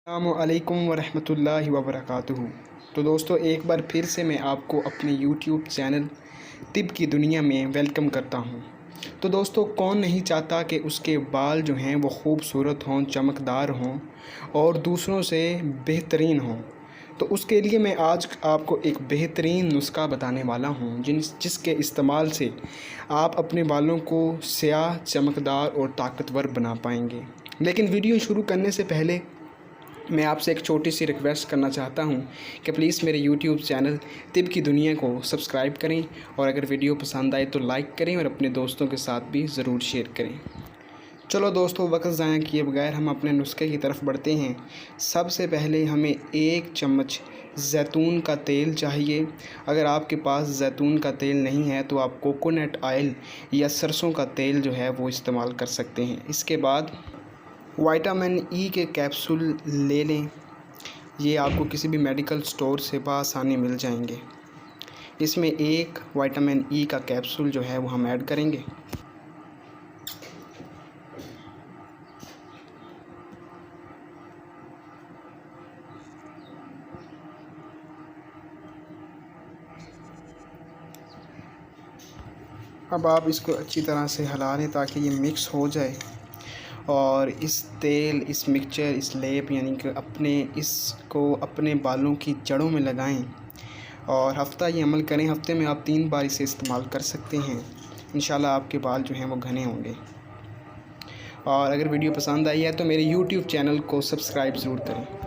अस्सलामुअलैकुम वरहमतुल्लाहि वबरकातुहू। तो दोस्तों, एक बार फिर से मैं आपको अपने यूट्यूब चैनल तिब की दुनिया में वेलकम करता हूं। तो दोस्तों, कौन नहीं चाहता कि उसके बाल जो हैं वो खूबसूरत हों, चमकदार हों और दूसरों से बेहतरीन हों। तो उसके लिए मैं आज आपको एक बेहतरीन नुस्खा बताने वाला हूं जिसके इस्तेमाल से आप अपने बालों को स्याह, चमकदार और ताकतवर बना पाएंगे। लेकिन वीडियो शुरू करने से पहले मैं आपसे एक छोटी सी रिक्वेस्ट करना चाहता हूं कि प्लीज़ मेरे यूट्यूब चैनल तिब की दुनिया को सब्सक्राइब करें और अगर वीडियो पसंद आए तो लाइक करें और अपने दोस्तों के साथ भी ज़रूर शेयर करें। चलो दोस्तों, वक्त ज़ाया किए बगैर हम अपने नुस्खे की तरफ बढ़ते हैं। सबसे पहले हमें 1 चम्मच ज़ैतून का तेल चाहिए। अगर आपके पास ज़ैतून का तेल नहीं है तो आप कोकोनट ऑयल या सरसों का तेल जो है वो इस्तेमाल कर सकते हैं। इसके बाद विटामिन ई के कैप्सूल ले लें। ये आपको किसी भी मेडिकल स्टोर से बआसानी मिल जाएंगे। इसमें 1 विटामिन ई का कैप्सूल जो है वो हम ऐड करेंगे। अब आप इसको अच्छी तरह से हिला लें ताकि ये मिक्स हो जाए और इस तेल, इस मिक्सचर, इस लेप यानी कि इसको अपने बालों की जड़ों में लगाएं और हफ़्ता ये अमल करें। हफ्ते में आप 3 बार इसे इस्तेमाल कर सकते हैं। इंशाल्लाह आपके बाल जो हैं वो घने होंगे। और अगर वीडियो पसंद आई है तो मेरे यूट्यूब चैनल को सब्सक्राइब ज़रूर करें।